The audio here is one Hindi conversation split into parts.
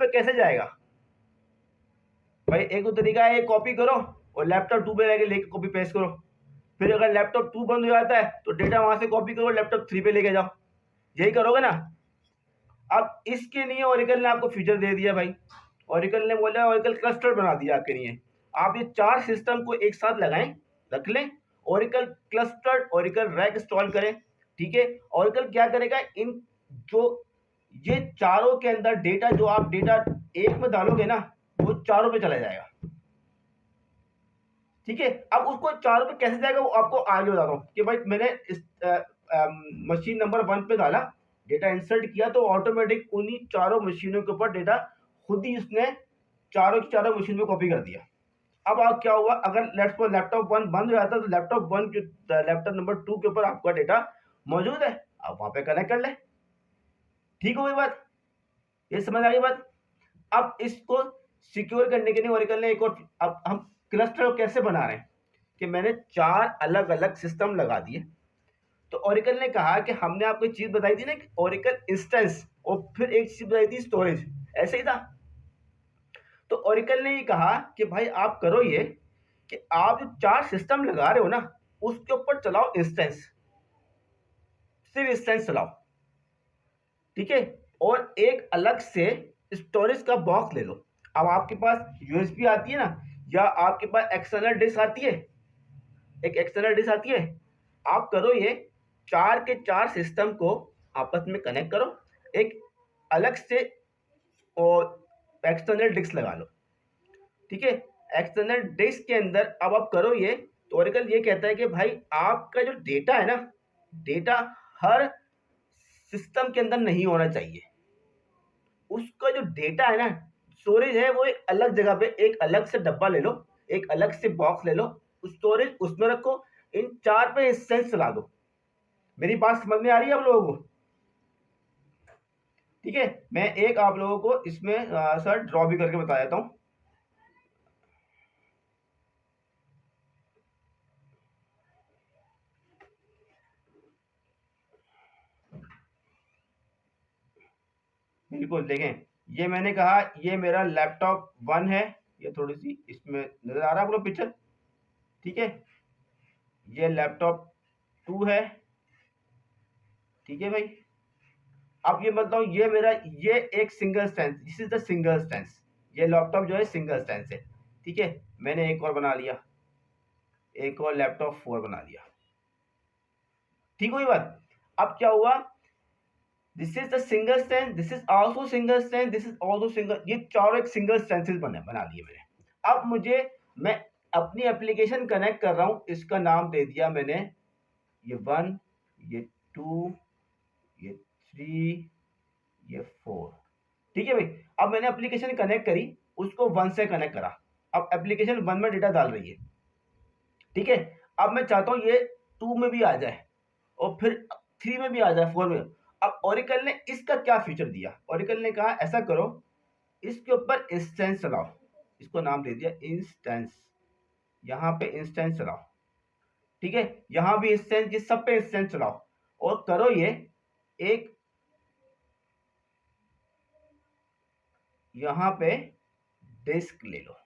पे कैसे जाएगा भाई? एक तो तरीका है कॉपी करो और लैपटॉप 2 पे लेके कॉपी पेस्ट करो, फिर अगर लैपटॉप 2 बंद हो जाता है तो डेटा वहां से कॉपी करो, लैपटॉप 3 पे लेके जाओ, यही करोगे ना। अब इसके लिए ओरेकल ने आपको फीचर दे दिया भाई, ओरेकल ने बोला ओरेकल क्लस्टर बना दिया आपके लिए। आप ये 4 सिस्टम को एक साथ लगाएं, रख लें, Oracle cluster, Oracle rack install करें, ठीक है। ओरेकल क्या करेगा, इन जो ये चारों के अंदर डेटा, जो आप डेटा एक में डालोगे ना, वो चारों पे चला जाएगा, ठीक है। अब उसको चारों पे कैसे जाएगा वो आपको आगे बता रहा हूँ कि भाई मैंने इस मशीन नंबर 1 पे डाला, डेटा इंसर्ट किया, तो ऑटोमेटिक उन्हीं चारों मशीनों के ऊपर डेटा खुद ही उसने चारों की चारों मशीन में कॉपी कर दिया। अब आप क्या हुआ, अगर लैपटॉप 1 बंद हो जाता तो लैपटॉप नंबर 2 के ऊपर आपका डेटा मौजूद है, आप वहां पे कनेक्ट कर ले। ठीक हो गई बात, ये समझ आ गई बात। अब इसको सिक्योर करने के लिए ओरेकल ने एक और, अब हम क्लस्टर कैसे बना रहे हैं कि मैंने 4 अलग अलग सिस्टम लगा दिए, तो ओरेकल ने कहा कि हमने आपको एक चीज बताई थी ना कि ओरेकल इंस्टेंस, और फिर एक चीज बताई थी स्टोरेज, ऐसे ही था। तो ओरेकल ने ये कहा कि भाई आप करो ये कि आप जो 4 सिस्टम लगा रहे हो ना, उसके ऊपर चलाओ इंस्टेंस, सिर्फ इंस्टेंस चलाओ, ठीक है। और एक अलग से स्टोरेज का बॉक्स ले लो। अब आपके पास यूएसबी आती है ना, या आपके पास एक्सटर्नल डिस्क आती है, एक एक्सटर्नल डिस्क आती है, आप करो ये 4 के 4 सिस्टम को आपस में कनेक्ट करो, एक अलग से और एक्सटर्नल डिस्क लगा लो, ठीक है। एक्सटर्नल डिस्क के अंदर अब आप करो ये, तो ओरेकल ये कहता है कि भाई आपका जो डेटा है ना, डेटा हर सिस्टम के अंदर नहीं होना चाहिए, उसका जो डेटा है ना, स्टोरेज है, वो एक अलग जगह पे, एक अलग से डब्बा ले लो, एक अलग से बॉक्स ले लो, स्टोरेज उसमें रखो, इन 4 पे इंस्टेंस चला दो। मेरी बात समझ में आ रही है आप लोगों को? ठीक है, मैं एक आप लोगों को इसमें सर ड्रॉ भी करके बता देता हूँ। बिल्कुल देखें, ये मैंने कहा ये मेरा लैपटॉप 1 है, ये थोड़ी सी इसमें नजर आ रहा है आपको पिक्चर, ठीक है। ये लैपटॉप 2 है, ठीक है भाई। अब ये बताऊं, ये मेरा, ये एक single stand, this is the single stand, ये लैपटॉप जो है सिंगल स्टैंड है, ठीक है। मैंने एक और बना लिया, एक और लैपटॉप 4 बना लिया, ठीक हुई बात। अब क्या हुआ, this is the single stand, this is also single stand, this is also single, ये चारों एक सिंगल स्टैंड बना लिए मैंने। अब मुझे, मैं अपनी एप्लीकेशन कनेक्ट कर रहा हूं, इसका नाम दे दिया मैंने ये 1, ये 2, ये 3, ये 4, ठीक है भाई। अब मैंने एप्लीकेशन कनेक्ट करी, उसको 1 से कनेक्ट करा, अब एप्लीकेशन 1 में डेटा डाल रही है, ठीक है। अब मैं चाहता हूं ये 2 में भी आ जाए और फिर 3 में भी आ जाए, 4 में। अब ओरेकल ने इसका क्या फीचर दिया, ओरेकल ने कहा ऐसा करो, इसके ऊपर इंस्टेंस चलाओ, इसको नाम दे दिया इंस्टेंस, यहां पे इंस्टेंस चलाओ, ठीक है। यहां भी इंस्टेंस, ये सब पे इंस्टेंस चलाओ, और करो ये एक, यहां पे डिस्क ले लो,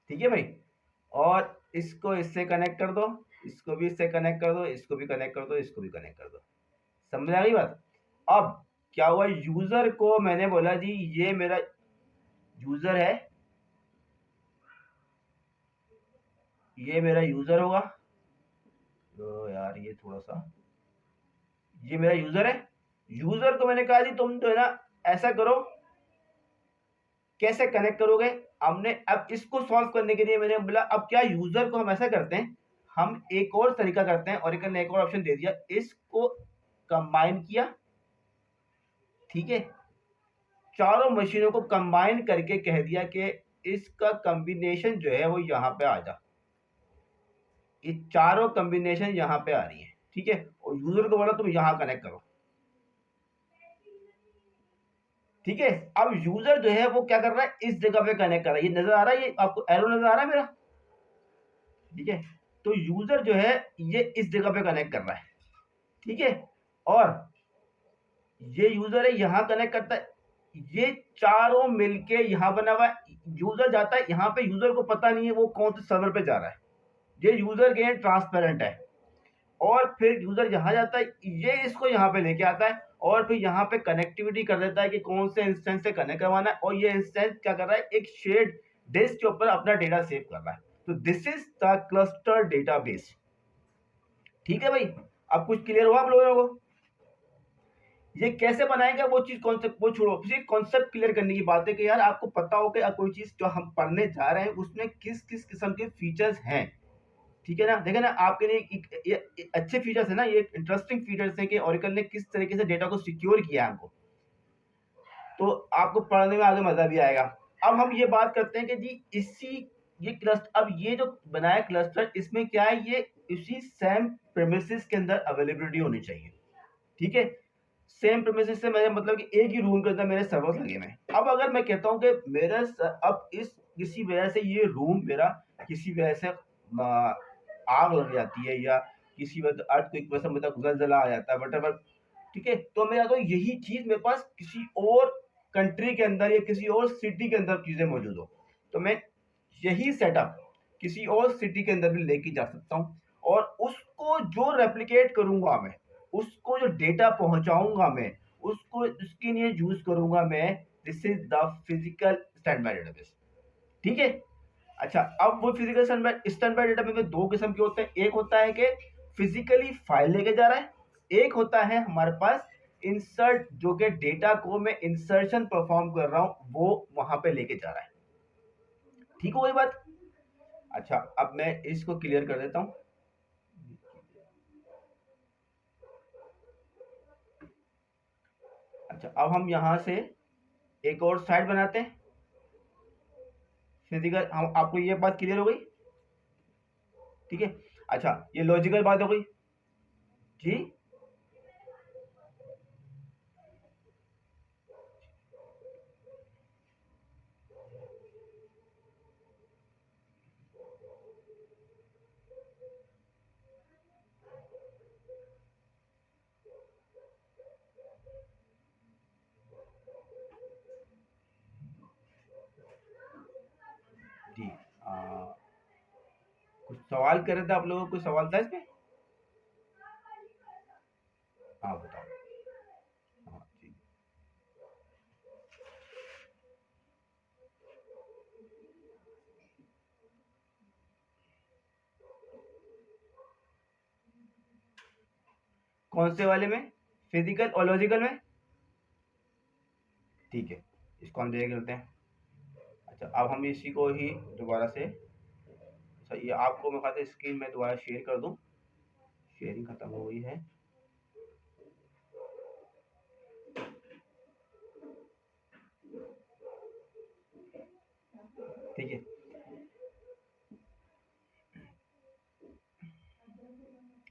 ठीक है भाई। और इसको इससे कनेक्ट कर दो, इसको भी इससे कनेक्ट कर दो, इसको भी कनेक्ट कर दो, इसको भी कनेक्ट कर दो, समझ आ गई बात। अब क्या हुआ, यूजर को मैंने बोला जी ये मेरा यूजर है, ये मेरा यूजर होगा, तो यार ये थोड़ा सा, ये मेरा यूजर है, यूजर को मैंने कहा जी तुम तो है ना ऐसा करो, कैसे कनेक्ट करोगे। हमने अब इसको सॉल्व करने के लिए मैंने बोला अब क्या यूजर को हम ऐसा करते हैं, हम एक और तरीका करते हैं, ओरेकल ने एक और ऑप्शन दे दिया, इसको कंबाइन किया, ठीक है। चारों मशीनों को कंबाइन करके कह दिया कि इसका कॉम्बिनेशन जो है वो यहां पे आ जा, ये चारों कॉम्बिनेशन यहां पे आ रही है, ठीक है। और यूजर को बोला तुम यहां कनेक्ट करो, ठीक है। अब यूजर जो है वो क्या कर रहा है, इस जगह पे कनेक्ट कर रहा है, ये नजर आ रहा है, ये आपको एरो नजर आ रहा है मेरा, ठीक है। तो यूजर जो है ये इस जगह पे कनेक्ट कर रहा है, ठीक है। और ये यूजर है, यहाँ कनेक्ट करता है, ये चारों मिलके यहाँ बना हुआ है, यूजर जाता है यहाँ पे, यूजर को पता नहीं है वो कौन से सर्वर पे जा रहा है, ये यूजर के ट्रांसपेरेंट है। और फिर यूजर यहाँ जाता है, ये इसको यहाँ पे लेके आता है और फिर यहाँ पे कनेक्टिविटी कर देता है कि कौन से इंस्टेंस से कनेक्ट करवाना है, और ये इंस्टेंस क्या कर रहा है, एक शेयर्ड डिस्क के ऊपर अपना डेटा सेव कर रहा है। तो this is the cluster database. ठीक है भाई, अब कुछ क्लियर हुआ आप लोगों को? ये कैसे बनाएगा वो चीज, कॉन्सेप्ट वो छोड़ो, फिर कॉन्सेप्ट क्लियर करने की बात है कि यार आपको पता हो कि कोई चीज जो हम पढ़ने जा रहे हैं उसमें किस किस किस्म के फीचर्स हैं। ठीक है ना, देखे ना आपके लिए ये अच्छे फीचर्स है ना, ये इंटरेस्टिंग फीचर्स है कि ओरेकल ने किस तरीके से डेटा को सिक्योर किया है हमको, तो आपको पढ़ने में आगे मजा भी आएगा। अब हम ये बात करते हैं कि जी इसी ये क्लस्टर, अब ये जो बनाया क्लस्टर, इसमें क्या है, ये इसी सेम प्रेमिसेस के अंदर अवेलेबिलिटी होनी चाहिए। ठीक है, सेम प्रेमिसेस से मेरा मतलब कि एक ही रूम के अंदर मेरे सर्वर्स लगे हुए हैं। अब अगर मैं कहता हूँ कि मेरा अब इस किसी वजह से ये रूम मेरा किसी वजह से आग लग जाती है, या किसी वजह अर्थक्वेक वजह से मतलब जलजला आ जाता है, वटेवर, ठीक है, तो मेरा तो यही चीज मेरे पास किसी और कंट्री के अंदर या किसी और सिटी के अंदर चीजें मौजूद हो, तो मैं यही सेटअप किसी और सिटी के अंदर भी लेके जा सकता हूँ, और उसको जो रेप्लिकेट करूंगा मैं, उसको जो डेटा पहुंचाऊंगा मैं, उसको उसके लिए यूज करूंगा मैं, this is the physical stand by database. ठीक है, अच्छा, अब वो फिजिकल स्टैंड बाय डेटाबेस में दो किस्म के होते हैं, एक होता है कि फिजिकली फाइल लेके जा रहा है, एक होता है हमारे पास इंसर्ट, जो कि डेटा को मैं इंसर्शन परफॉर्म कर रहा हूं वो वहां पे लेके जा रहा है। ठीक हो गई बात? अच्छा, अब मैं इसको क्लियर कर देता हूं। अच्छा, अब हम यहां से एक और साइड बनाते हैं फिजिकल, हम आपको ये बात क्लियर हो गई? ठीक है, अच्छा, ये लॉजिकल बात हो गई जी। जी, कुछ सवाल कर रहे थे आप लोगों को, कुछ सवाल था इसमें? हाँ बताओ। हाँ जी, कौन से वाले में, फिजिकल और लॉजिकल में? ठीक है, इसको हम देख लेते हैं। अच्छा, अब हम इसी को ही दोबारा से, अच्छा ये आपको मैं कहता स्क्रीन में दोबारा शेयर कर दूं, शेयरिंग खत्म हो गई है। ठीक है,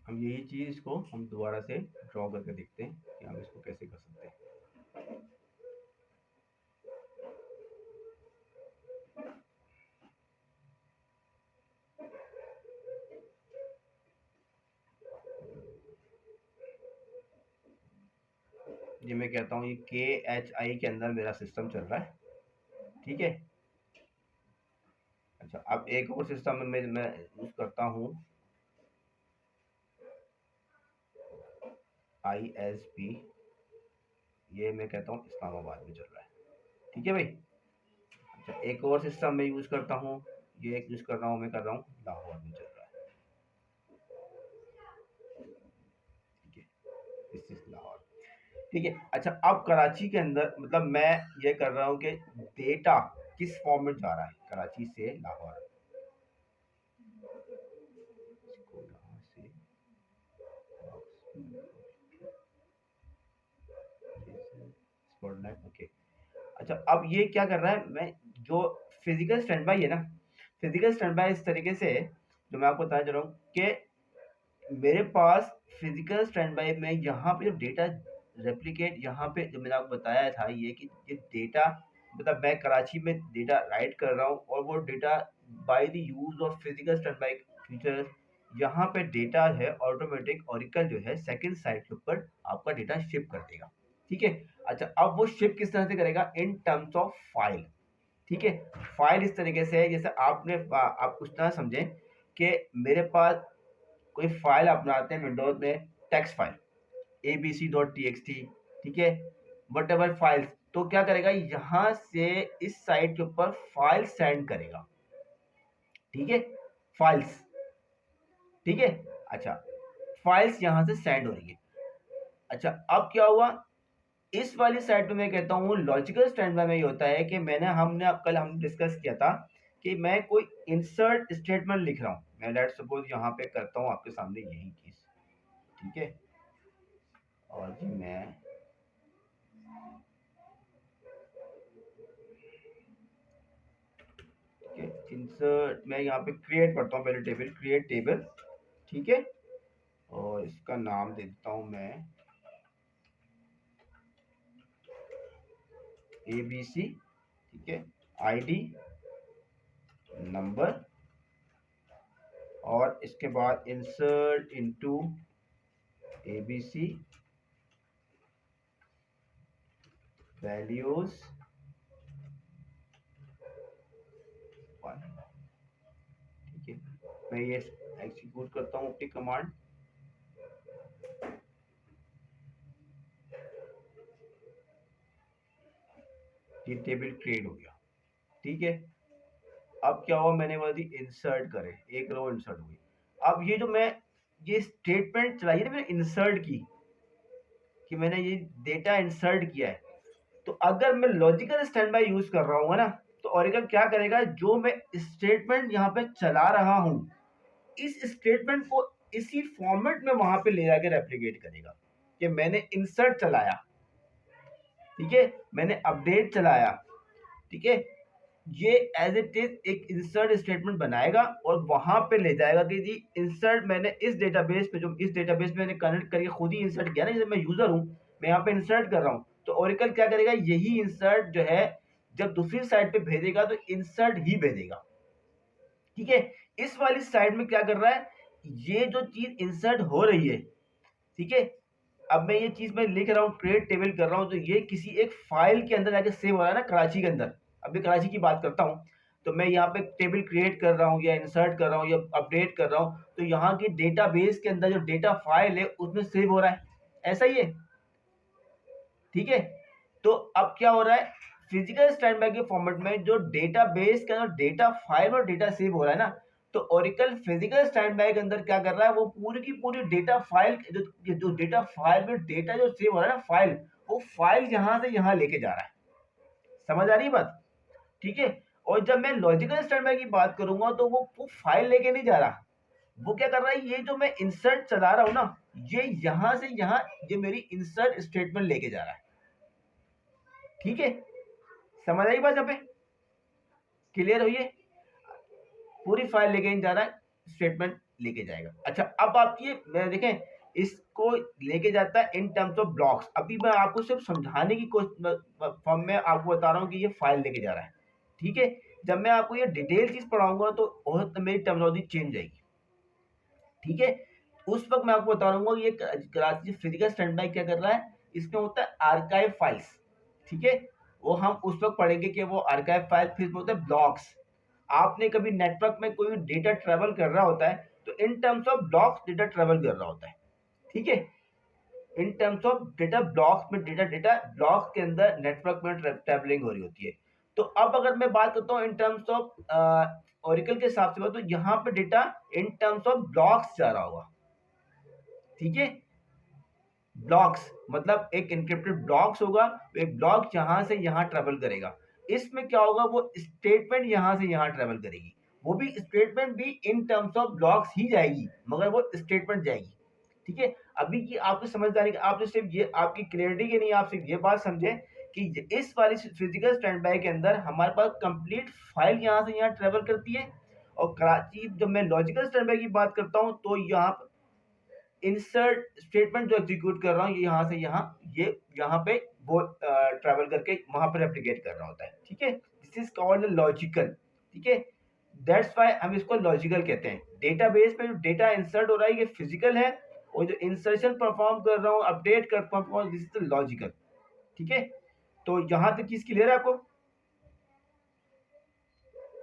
हम यही चीज इसको हम दोबारा से ड्रॉ करके देखते हैं कि हम इसको कैसे कर सकते हैं। ये मैं कहता हूँ ये KHI के अंदर मेरा सिस्टम चल रहा है। ठीक है, अच्छा, अब एक और सिस्टम में मैं यूज करता हूँ ISP, ये मैं कहता हूँ इस्लामाबाद में चल रहा है। ठीक है भाई, अच्छा एक और सिस्टम में यूज करता हूँ, ये एक यूज कर रहा हूँ, मैं कर रहा हूँ लाहौर में चल रहा है। ठीक है, दिस इज लाहौर। ठीक है, अच्छा, अब कराची के अंदर मतलब मैं ये कर रहा हूँ कि डेटा किस फॉर्म में जा रहा है कराची से लाहौर, इसको यहाँ से स्पॉटलाइट, ओके। अच्छा, अब ये क्या कर रहा है, मैं जो फिजिकल स्टैंड बाई है ना, फिजिकल स्टैंड बाई इस तरीके से जो मैं आपको बताना चाह रहा हूँ कि मेरे पास फिजिकल स्टैंड बाई में यहाँ पे जो डेटा रेप्लिकेट, यहाँ पे जो मैंने आपको बताया था ये कि ये डेटा मतलब मैं कराची में डेटा राइट कर रहा हूँ, और वो data by the use of physical stand by features, यहाँ पे डेटा है ऑटोमेटिक ओरेकल जो है सेकंड साइड के ऊपर आपका डेटा शिप कर देगा। ठीक है। अच्छा, अब वो शिप किस तरह से करेगा, इन टर्म्स ऑफ फाइल। ठीक है, फाइल इस तरीके से है जैसे आप उस तरह समझें कि मेरे पास कोई फाइल आप बनाते हैं विंडोज में, टेक्स्ट फाइल abc.txt, ठीक है, वट एवर फाइल्स, तो क्या करेगा, यहाँ से इस साइट के ऊपर फाइल सेंड करेगा। ठीक है, फाइल्स, ठीक है। अच्छा, फाइल्स यहाँ से सेंड हो रही है। अच्छा, अब क्या हुआ, इस वाली साइड पे मैं कहता हूँ लॉजिकल स्टैंड बाय में ये होता है कि कल हमने डिस्कस किया था कि मैं कोई इंसर्ट स्टेटमेंट लिख रहा हूँ, मैं लेट सपोज यहाँ पे करता हूँ आपके सामने यही चीज। ठीक है, और जी मैं इंसर्ट, मैं यहाँ पे क्रिएट करता हूँ पहले टेबल, क्रिएट टेबल। ठीक है, और इसका नाम दे देता हूँ मैं ABC। ठीक है, ID, नंबर, और इसके बाद इंसर्ट इनटू ABC वैल्यूज 1। ठीक है, मैं ये एग्जीक्यूट करता हूँ अपनी कमांड। ये टेबल क्रिएट हो गया। ठीक है, अब क्या हुआ, मैंने बोला थी इंसर्ट करें, एक रो इंसर्ट हुई। अब ये जो मैं ये स्टेटमेंट चलाई ना मैंने इंसर्ट की, कि मैंने ये डेटा इंसर्ट किया है, तो अगर मैं लॉजिकल स्टैंड बाय यूज कर रहा हूँ ना, तो ओरेकल क्या करेगा, जो मैं स्टेटमेंट यहाँ पे चला रहा हूँ, इस स्टेटमेंट को इसी फॉर्मेट में वहां पे ले जाके रेप्लिकेट करेगा कि मैंने इंसर्ट चलाया, ठीक है, मैंने अपडेट चलाया। ठीक है, ये एज इट इज एक इंसर्ट स्टेटमेंट बनाएगा और वहां पे ले जाएगा कि जी इंसर्ट मैंने इस डेटाबेस पे, जो इस डेटाबेस में मैंने कनेक्ट करके खुद ही इंसर्ट किया ना, जैसे मैं यूजर हूँ, मैं यहाँ पे इंसर्ट कर रहा हूँ, तो ओरेकल क्या करेगा, यही इंसर्ट जो है जब दूसरी साइड पे भेजेगा तो इंसर्ट ही भेजेगा। ठीक है, इस वाली साइड में क्या कर रहा है, ये जो चीज इंसर्ट हो रही है, ठीक है, अब मैं ये चीज मैं लिख रहा हूँ, क्रिएट टेबल कर रहा हूँ, तो ये किसी एक फाइल के अंदर जाके सेव हो रहा है ना, कराची के अंदर। अभी कराची की बात करता हूँ, तो मैं यहाँ पे टेबल क्रिएट कर रहा हूँ या इंसर्ट कर रहा हूँ या अपडेट कर रहा हूँ, तो यहाँ की डेटाबेस के अंदर जो डेटा फाइल है उसमें सेव हो रहा है, ऐसा ही है। ठीक है, तो अब क्या हो रहा है, फिजिकल स्टैंड बाय के फॉर्मेट में जो डेटाबेस के अंदर डेटा फाइल और डेटा सेव हो रहा है ना, तो ओरेकल फिजिकल स्टैंड बाय के अंदर क्या कर रहा है, वो पूरी की पूरी डेटा फाइल, जो डेटा फाइल में डेटा जो सेव हो रहा है ना, फाइल, वो फाइल यहाँ से यहाँ लेके जा रहा है। समझ आ रही है बात? ठीक है, और जब मैं लॉजिकल स्टैंड बाय की बात करूंगा तो वो फाइल लेके नहीं जा रहा, वो क्या कर रहा है, ये जो मैं इंसर्ट चला रहा हूँ ना, ये यहाँ से यहाँ ये मेरी इंसर्ट स्टेटमेंट लेके जा रहा है। ठीक है, समझ आई बात यहाँ पे? क्लियर हुई है? पूरी फाइल लेके नहीं जा रहा है, स्टेटमेंट लेके जाएगा। अच्छा, अब आप ये देखें, इसको लेके जाता है इन टर्म्स ऑफ ब्लॉक्स। अभी मैं आपको सिर्फ समझाने की फॉर्म में आपको बता रहा हूँ कि ये फाइल लेके जा रहा है। ठीक है, जब मैं आपको ये डिटेल चीज पढ़ाऊंगा तो मेरी टर्मिनोलॉजी चेंज जाएगी। ठीक है, उस वक्त मैं आपको बता रहा हूँ ये कराची फिजिकल स्टैंड बाय क्या कर रहा है, इसमें होता है आर्काइव फाइल्स। ठीक है, वो हम उस वक्त पढ़ेंगे कि वो आर्काइव फाइल, फिर होता है ब्लॉक्स। आपने कभी नेटवर्क में कोई डेटा ट्रेवल कर रहा होता है तो in terms of blocks data travel कर रहा होता है। ठीक है, in terms of data blocks में डेटा डेटा ब्लॉक्स के अंदर नेटवर्क में ट्रेवलिंग हो रही होती है। तो अब अगर मैं बात करता हूँ इन टर्म्स ऑफ ओरेकल के हिसाब से, तो यहाँ पे data in terms of blocks जा रहा होगा। ठीक है, ब्लॉक्स मतलब एक इनक्रिप्टेड ब्लॉक्स होगा, एक ब्लॉक यहाँ से यहाँ ट्रेवल करेगा। इसमें क्या होगा, वो स्टेटमेंट यहाँ से यहाँ ट्रेवल करेगी, वो भी स्टेटमेंट भी इन टर्म्स ऑफ ब्लॉक्स ही जाएगी, मगर वो स्टेटमेंट जाएगी। ठीक है, अभी की आपको समझदारी, आप जो सिर्फ ये आपकी क्लियरिटी के नहीं, आप सिर्फ ये बात समझे कि इस वाली फिजिकल स्टैंड बाय के अंदर हमारे पास कंप्लीट फाइल यहाँ से यहाँ ट्रेवल करती है, और कराची जब मैं लॉजिकल स्टैंड बाय की बात करता हूँ तो यहाँ इंसर्ट स्टेटमेंट जो एग्जीक्यूट कर रहा हूँ, ये यहाँ से यहाँ, ये यहाँ पे वो ट्रैवल करके वहां पर रेप्लिकेट कर रहा होता है। ठीक है, दिस इज कॉल्ड लॉजिकल। ठीक है, दैट्स व्हाई हम इसको लॉजिकल कहते हैं। डेटाबेस में जो डेटा इंसर्ट हो रहा है ये फिजिकल है, और जो इंसर्शन परफॉर्म कर रहा हूँ, अपडेट कर परफॉर्म, दिस इज लॉजिकल। ठीक है, तो यहाँ तक चीज़ क्लियर है आपको?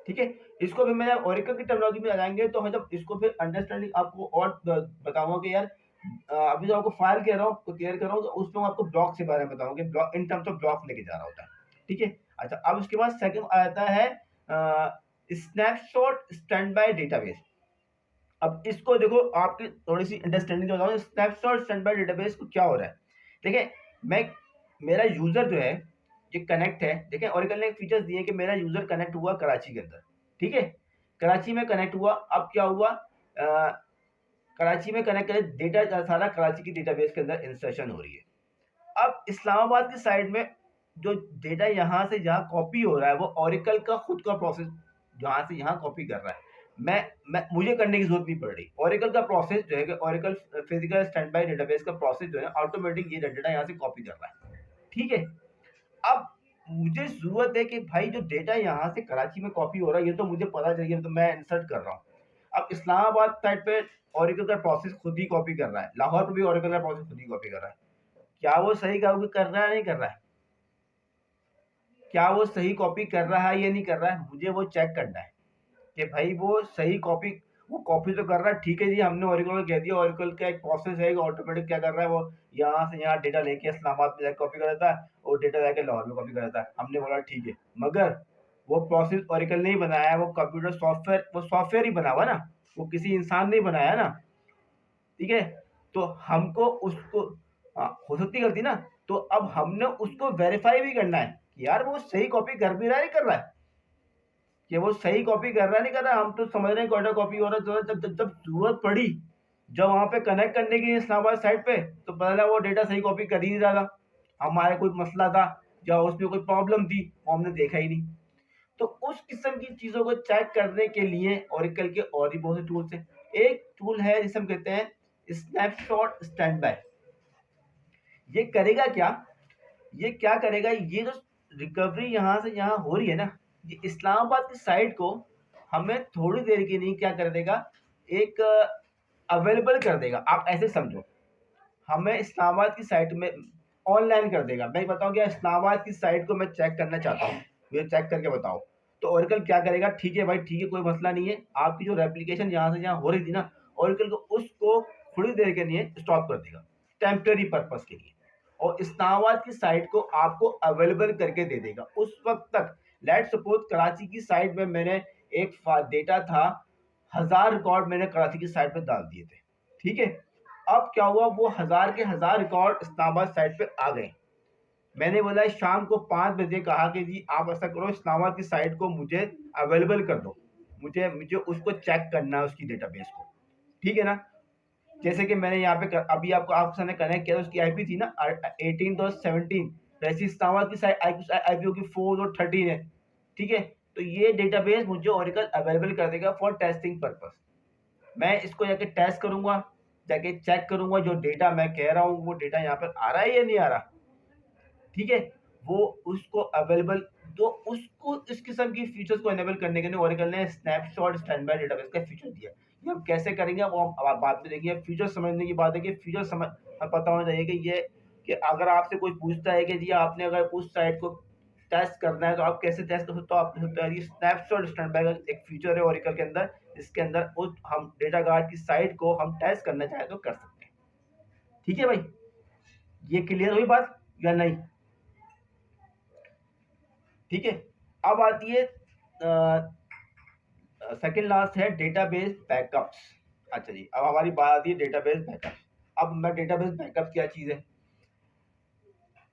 ठीक है, इसको भी मैं ओरेकल की टर्मिनोलॉजी में आ जाएंगे तो हम जब इसको फिर अंडरस्टैंडिंग आपको और बताऊंगा कि यार अभी जो आपको फाइल कह रहा हूँ तो क्लियर कर रहा हूँ, तो उसमें मैं आपको ब्लॉक के बारे में बताऊंगा, block in terms of block लेके जा रहा होता है। ठीक है, अच्छा अब उसके बाद सेकंड आता है स्नैपशॉट स्टैंड बाय डेटाबेस। अब इसको देखो, आपकी थोड़ी सी अंडरस्टैंडिंग बताऊँ, स्नैपशॉट स्टैंड बाय डेटाबेस को क्या हो रहा है। देखिए, मैं मेरा यूजर जो है ये कनेक्ट है। देखिए, ओरेकल ने एक फीचर्स दिए कि मेरा यूजर कनेक्ट हुआ कराची के अंदर। ठीक है, कराची में कनेक्ट हुआ। अब क्या हुआ, कराची में कनेक्ट करे, डेटा सारा कराची की डेटाबेस के अंदर इंसर्शन हो रही है। अब इस्लामाबाद की साइड में जो डेटा यहाँ से जहाँ कॉपी हो रहा है वो ओरेकल का खुद का प्रोसेस जहाँ से यहाँ कॉपी कर रहा है। मैं मुझे करने की जरूरत नहीं पड़ रही। ओरेकल का प्रोसेस जो है कि Oracle physical stand by database का प्रोसेस जो है ऑटोमेटिक ये डेटा यहाँ से कॉपी कर रहा है। ठीक है, अब मुझे जरूरत है कि भाई जो डेटा यहाँ से कराची में कॉपी हो रहा है ये तो मुझे पता चाहिए, तो मैं इंसर्ट कर रहा हूँ। अब इस्लामाबाद साइड पे ओरेकल का प्रोसेस खुद ही कॉपी कर रहा है, लाहौर पे भी ओरेकल का प्रोसेस खुद ही कॉपी कर रहा है। क्या वो सही कॉपी कर रहा है नहीं कर रहा है? क्या वो सही कॉपी कर रहा है या नहीं कर रहा है? मुझे वो चेक करना है कि भाई वो सही कॉपी, वो कॉपी तो कर रहा है। ठीक है जी, हमने ओरेकल को कह दिया, ओरेकल का एक प्रोसेस है ऑटोमेटिक क्या कर रहा है, वो यहाँ से यहाँ डेटा लेके इस्लामाबाद में कॉपी कर देता है और डेटा जाके लाहौर में कॉपी कर देता है। हमने बोला ठीक है, मगर वो प्रोसेस ओरेकल नहीं बनाया है, वो कंप्यूटर सॉफ्टवेयर, वो सॉफ्टवेयर ही बना हुआ ना, वो किसी इंसान ने बनाया ना। ठीक है, तो हमको उसको, हाँ, हो सकती है गलती ना, तो अब हमने उसको वेरीफाई भी करना है कि यार वो सही कॉपी कर भी रहा है नहीं कर रहा है, कि वो सही कॉपी कर रहा है नहीं कर रहा है। हम तो समझ रहे हैं कोटा कॉपी हो रहा है, जब जब जब जरूरत पड़ी, जब वहां पे कनेक्ट करने की इस्लामाबाद साइड पे, तो पता लगा वो डेटा सही कॉपी कर ही नहीं रहा था। हमारे कोई मसला था या उसमें कोई प्रॉब्लम थी, वो हमने देखा ही नहीं। तो उस किस्म की चीजों को चेक करने के लिए ओरेकल के और भी बहुत से टूल्स हैं। एक टूल है जिसे हम कहते हैं स्नैपशॉट स्टैंड बाय। ये करेगा क्या, ये क्या करेगा, ये जो रिकवरी यहाँ से यहाँ हो रही है ना, ये इस्लामाबाद की साइड को हमें थोड़ी देर के लिए क्या कर देगा, एक अवेलेबल कर देगा। आप ऐसे समझो, हमें इस्लामाबाद की साइट में ऑनलाइन कर देगा। मैं बताऊँ क्या, इस्लामाबाद की साइट को मैं चेक करना चाहता हूँ, मुझे चेक करके बताओ। तो ओरेकल क्या करेगा, ठीक है भाई, ठीक है, कोई मसला नहीं है, आपकी जो रेप्लिकेशन यहाँ से यहाँ हो रही थी ना, ओरेकल को उसको थोड़ी देर के लिए स्टॉप कर देगा, टेम्परेरी पर्पज के लिए, और इस्लामाबाद की साइट को आपको अवेलेबल करके दे देगा उस वक्त तक। लेट सपोज कराची की साइट में मैंने एक डेटा था, 1000 रिकॉर्ड मैंने कराची की साइट पे डाल दिए थे। ठीक है, अब क्या हुआ, वो 1000 के 1000 रिकॉर्ड इस्लामाबाद साइट पे आ गए। मैंने बोला शाम को 5 बजे कहा कि जी आप ऐसा करो, इस्लामाबाद की साइट को मुझे अवेलेबल कर दो, मुझे मुझे उसको चेक करना है, उसकी डेटाबेस को। ठीक है ना, जैसे कि मैंने यहाँ पे अभी आपको आपके सामने कनेक्ट किया, उसकी आईपी थी ना 18 और 17, वैसे इस्लामाबाद की साइट आईपी होगी 4 और 13 है। ठीक है, तो ये डेटाबेस मुझे ओरेकल अवेलेबल कर देगा फॉर टेस्टिंग पर्पस। मैं इसको जाके टेस्ट करूंगा, जाके चेक करूंगा जो डेटा मैं कह रहा हूँ वो डेटा यहाँ पर आ रहा है या नहीं आ रहा। ठीक है, वो उसको अवेलेबल, तो उसको इस किस्म की फीचर्स को एनेबल करने के लिए ओरेकल ने स्नैपशॉट स्टैंड बाय डेटाबेस का फीचर दिया। ये हम कैसे करेंगे वो हम अब बाद में देखेंगे। फीचर समझने की बात है कि फीचर समझ पता होना चाहिए कि ये, कि अगर आपसे कोई पूछता है कि जी आपने अगर उस साइट को टेस्ट करना है तो आप कैसे टेस्ट कर सकते हो, आप कह सकते हैं स्नैपशॉट स्टैंड बाय का एक फीचर है ओरेकल के अंदर, जिसके अंदर उस हम डेटा गार्ड की साइट को हम टेस्ट करना चाहें तो कर सकते हैं। ठीक है भाई, ये क्लियर हुई बात या नहीं? ठीक है, अब आती है सेकंड लास्ट है डेटाबेस बैकअप्स। अच्छा जी, अब हमारी बात आती है डेटाबेस बैकअप्स। अब मैं डेटाबेस बैकअप क्या चीज़ है,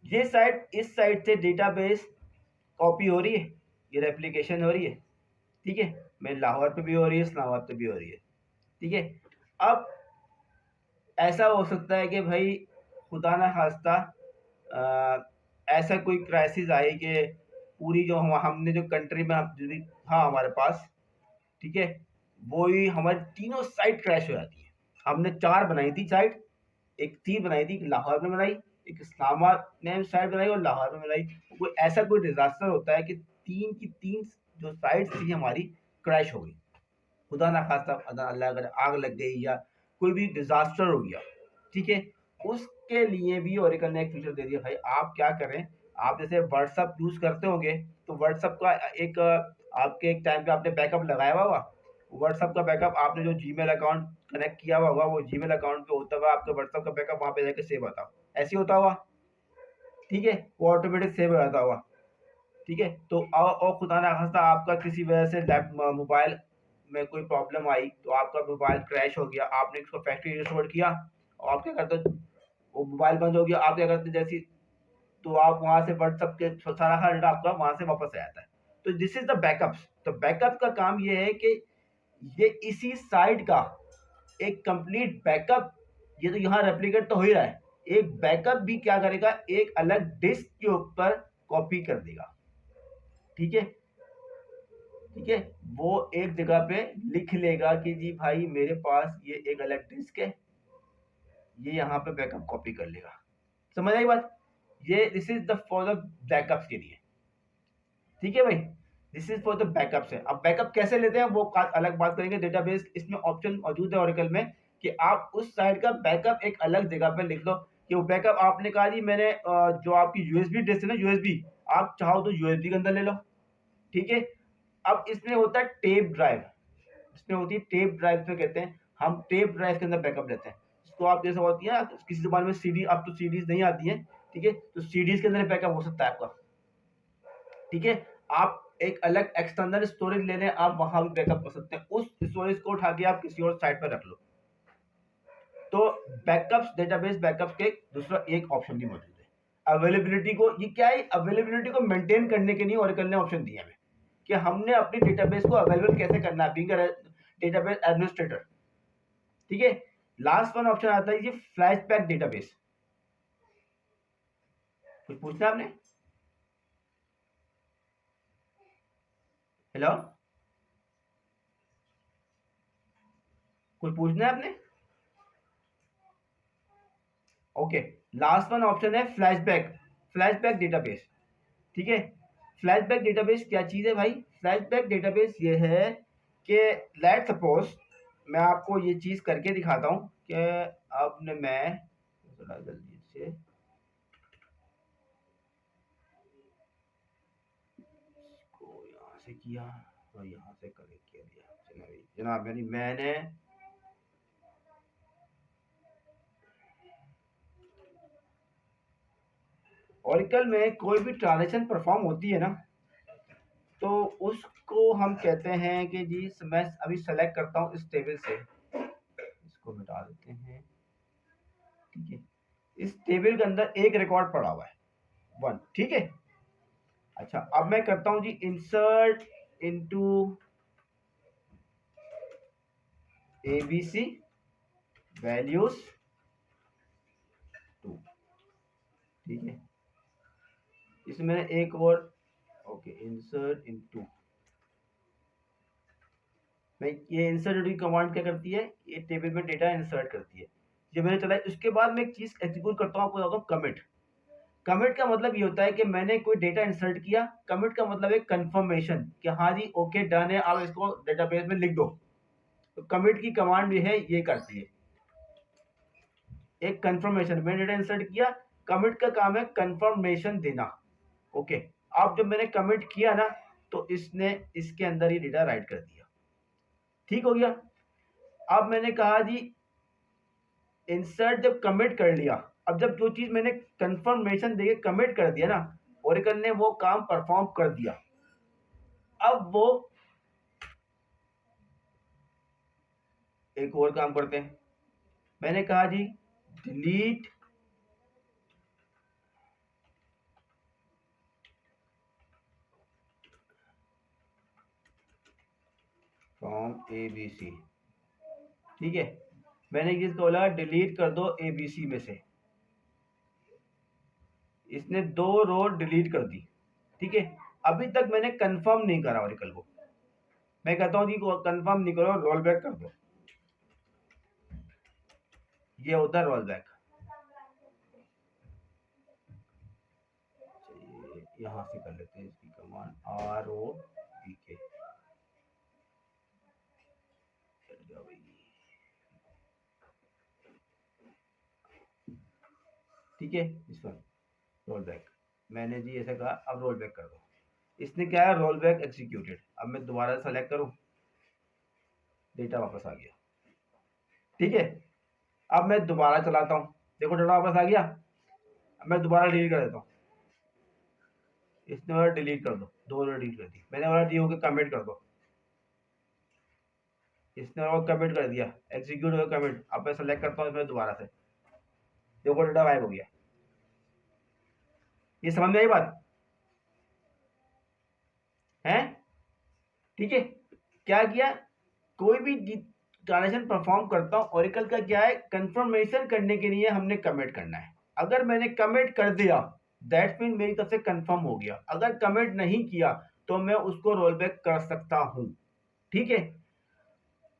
ये साइट, इस साइट से डेटाबेस कॉपी हो रही है, ये रेप्लिकेशन हो रही है। ठीक है, मैं लाहौर पे भी हो रही है, इस्लामाबाद पे भी हो रही है। ठीक है, अब ऐसा हो सकता है कि भाई खुदा ना खास्ता ऐसा कोई क्राइसिस आए कि पूरी जो हमने जो कंट्री में जो भी था हमारे पास, ठीक है, वो ही हमारी तीनों साइट क्रैश हो जाती है। हमने 4 बनाई थी साइट, एक 3 बनाई थी, एक लाहौर में बनाई, एक इस्लामाबाद में साइट बनाई और लाहौर में बनाई। कोई ऐसा कोई डिजास्टर होता है कि 3 की 3 जो साइट्स थी हमारी क्रैश हो गई, खुदा ना खास्ता अल्लाह अगर आग लग गई या कोई भी डिजास्टर हो गया। ठीक है, उस उसके लिए भी ओरेकल ने एक फीचर दे दिया भाई। आप क्या करें, आप जैसे व्हाट्सअप यूज करते होंगे, तो व्हाट्सअप का एक आपके एक टाइम पे आपने बैकअप लगाया हुआ होगा। व्हाट्सअप का बैकअप आपने जो जीमेल अकाउंट कनेक्ट किया हुआ होगा, वो जीमेल अकाउंट पे होता हुआ आपका व्हाट्सअप का बैकअप वहां पे जाके सेव होता हो, ऐसे होता हुआ, ठीक है, वो ऑटोमेटिक सेव हो जाता हुआ, ठीक है। तो और खुदा ना खास्ता आपका किसी वजह से मोबाइल में कोई प्रॉब्लम आई, तो आपका मोबाइल क्रैश हो गया, आपने उसको फैक्ट्री रिस्टोर किया, और आप क्या करते, वो मोबाइल बंद हो गया, आप क्या करते जैसी, तो आप वहां से व्हाट्सएप के सारा डाटा आपका वहां से वापस आ जाता है। तो दिस इज द बैकअप्स। तो बैकअप का काम ये है कि ये इसी साइट का एक कंप्लीट बैकअप, ये तो यहाँ रेप्लिकेट तो हो ही रहा है, एक बैकअप भी क्या करेगा, एक अलग डिस्क के ऊपर कॉपी कर देगा, ठीक है, ठीक है। वो एक जगह पे लिख लेगा कि जी भाई मेरे पास ये एक अलग डिस्क है, ये यहाँ पे बैकअप कॉपी कर लेगा। समझ आई बात? ये this is the for the backups के लिए, ठीक है भाई, this is for the backups है। अब बैकअप कैसे लेते हैं वो अलग बात करेंगे। डेटाबेस इसमें ऑप्शन मौजूद है ओरेकल में कि आप उस साइट का बैकअप एक अलग जगह पे लिख लो, कि वो बैकअप आपने कहा जी मैंने जो आपकी यूएसबी डिस्क है ना, यूएसबी, आप चाहो तो यूएसबी के अंदर ले लो, ठीक है। अब इसमें होता है टेप ड्राइव, इसमें होती है टेप ड्राइव पे कहते हैं, हम टेप ड्राइव के अंदर बैकअप लेते हैं। इसको आप जैसे होती है किसी जमाने में सीडी, अब तो सीडीज नहीं आती है, ठीक है, तो सीडीज के अंदर बैकअप हो सकता है आपका, ठीक है। आप एक अलग एक्सटर्नल स्टोरेज लेने आप वहां भी बैकअप कर सकते हैं, उस स्टोरेज को उठा के आप किसी और साइट पर रख लो। तो बैकअप्स, डेटाबेस बैकअप्स के दूसरा एक ऑप्शन भी मौजूद है। अवेलेबिलिटी को, ये क्या है, अवेलेबिलिटी को मेंटेन करने के लिए ओरेकल ने ऑप्शन दिया है कि हमने अपनी डेटाबेस को अवेलेबल कैसे करना है, बीइंग डेटाबेस एडमिनिस्ट्रेटर, ठीक है। लास्ट वन ऑप्शन आता है ये फ्लैशबैक डेटाबेस। कुछ पूछना आपने? हेलो, कुछ पूछना है आपने? ओके, लास्ट वन ऑप्शन है फ्लैशबैक, फ्लैशबैक डेटाबेस, ठीक है। फ्लैशबैक डेटाबेस क्या चीज है भाई? फ्लैशबैक डेटाबेस ये है कि लेट सपोज मैं आपको ये चीज करके दिखाता हूं कि आपने, मैं थोड़ा जल्दी से इसको यहाँ से किया और यहाँ से कनेक्ट किया दिया, जनाब यानी मैंने ओरेकल में कोई भी ट्रांजेक्शन परफॉर्म होती है ना, तो उसको हम कहते हैं कि जी मैं अभी सेलेक्ट करता हूँ इस टेबल से, इसको मिटा देते हैं, ठीक है। इस टेबल के अंदर एक रिकॉर्ड पड़ा हुआ है, वन, ठीक है। अच्छा, अब मैं करता हूं जी इंसर्ट इनटू एबीसी वैल्यूज 2, ठीक है। इसमें मैंने एक और, ओके, इंसर्ट इनटू, मैं ये इंसर्ट की कमांड क्या करती है, ये टेबल में डेटा इंसर्ट करती है। ये मैंने चला, उसके बाद मैं एक चीज एग्जीक्यूट करता हूँ, आपको बताता हूँ, कमिट। कमिट का मतलब ये होता है कि मैंने कोई डेटा इंसर्ट किया, कमिट का मतलब है कंफर्मेशन कि हाँ जी ओके डन है, आप इसको डेटाबेस में लिख दो। तो कमिट की कमांड भी है, ये करती है एक कंफर्मेशन। मैंने डेटा इंसर्ट किया, कमिट का काम है कंफर्मेशन देना, ओके। अब जब मैंने कमिट किया ना, तो इसने इसके अंदर ही डेटा राइट कर दिया, ठीक हो गया। अब मैंने कहा जी इंसर्ट, जब कमिट कर लिया, अब जब जो चीज मैंने कंफर्मेशन देके कमिट कर दिया ना, ओरेकल ने वो काम परफॉर्म कर दिया। अब वो एक और काम करते हैं, मैंने कहा जी डिलीट फ्रॉम एबीसी, ठीक है। मैंने किस बोला, डिलीट कर दो एबीसी में से, इसने 2 रो डिलीट कर दी, ठीक है। अभी तक मैंने कंफर्म नहीं करा ओरेकल को, मैं कहता हूँ जी कंफर्म नहीं करो, रोल बैक कर दो, ये होता है रोल बैक। यहाँ से कर लेते हैं इसकी कमांड, ROBK, ठीक है, इस पर रोल बैक, मैंने जी ऐसा कहा, अब रोल बैक कर दो। इसने क्या है, रोल बैक एग्जीक्यूटेड। अब मैं दोबारा सेलेक्ट करूँ, डेटा वापस आ गया। ठीक है, अब मैं दोबारा चलाता हूँ, देखो डेटा वापस आ गया। अब मैं दोबारा डिलीट कर देता हूँ, इसने वाला डिलीट कर दो, दो डिलीट कर दी, मैंने वाला डी होकर कमेंट कर दो, इसने वाला कमेंट कर दिया, एग्जीक्यूट होकर कमेंट। अब मैं सेलेक्ट करता हूँ इसमें दोबारा से, देखो डेटा गायब हो गया। ये समझ में आई बात है? ठीक है, क्या किया, कोई भी ट्रांजेक्शन परफॉर्म करता हूँ, ओरेकल का क्या है, कंफर्मेशन करने के लिए हमने कमिट करना है। अगर मैंने कमिट कर दिया, दैट्स मीन मेरी तरफ से कंफर्म हो गया। अगर कमिट नहीं किया तो मैं उसको रोल बैक कर सकता हूं। ठीक है,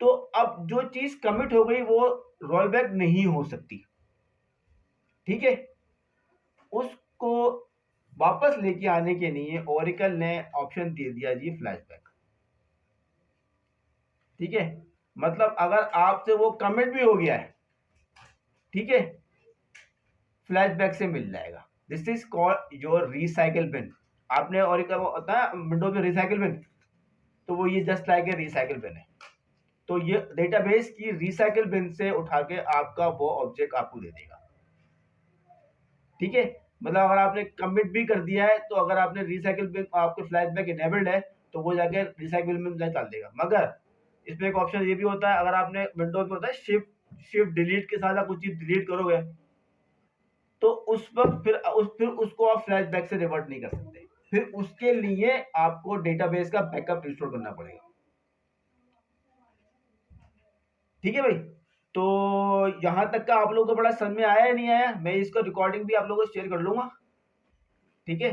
तो अब जो चीज कमिट हो गई वो रोल बैक नहीं हो सकती। ठीक है, उसको वापस लेके आने के लिए ओरेकल ने ऑप्शन दे दिया जी फ्लैशबैक। ठीक है, मतलब अगर आपसे वो कमिट भी हो गया है, ठीक है, फ्लैशबैक से मिल जाएगा। This is called your recycle bin. आपने और एक होता है विंडोज में रिसाइकल बिन, तो वो ये just like a recycle bin है। तो ये डेटाबेस की रिसाइकल बिन से उठा के आपका वो ऑब्जेक्ट आपको दे देगा। ठीक है, मतलब अगर आपने कमिट भी कर दिया है तो अगर आपने रिसाइकल बिन, आपके फ्लैशबैक इनेबल्ड है तो वो जाके रिसाइकल बिन में डाल देगा। मगर इसमें एक ऑप्शन ये भी होता है, अगर आपने विंडोज में होता है शिफ्ट शिफ्ट डिलीट के साथ आप कुछ चीज डिलीट करोगे तो उस वक्त फिर उसको आप फ्लैशबैक से रिवर्ट नहीं कर सकते। फिर उसके लिए आपको डेटाबेस का बैकअप इंस्टॉल करना पड़ेगा। ठीक है भाई, तो यहां तक का आप लोगों को बड़ा समझ में आया या नहीं आया? मैं इसका रिकॉर्डिंग भी आप लोगों को शेयर कर लूंगा। ठीक है,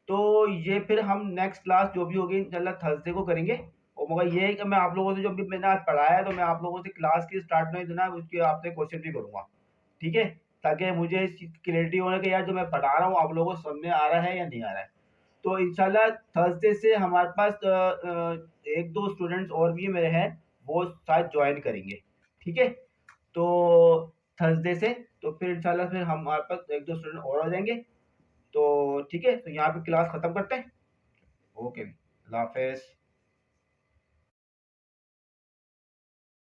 तो ये फिर हम नेक्स्ट क्लास जो भी होगी इंशाल्लाह थर्सडे को करेंगे। और मगर ये है कि मैं आप लोगों से जो भी मैंने आज पढ़ाया है तो मैं आप लोगों से क्लास की स्टार्ट में जो ना उसके आपसे क्वेश्चन भी करूंगा। ठीक है, ताकि मुझे इस चीज क्लियरिटी होने के यार जो मैं पढ़ा रहा हूँ आप लोगों को समझ में आ रहा है या नहीं आ रहा है। तो इंशाल्लाह थर्सडे से हमारे पास एक दो स्टूडेंट्स और भी मेरे हैं, वो शायद ज्वाइन करेंगे। ठीक है, तो थर्सडे से तो फिर इंशाल्लाह फिर हमारे पास एक दो स्टूडेंट और आ जाएंगे। तो ठीक है, तो यहाँ पे क्लास खत्म करते हैं। ओके, अल्लाह हाफिज।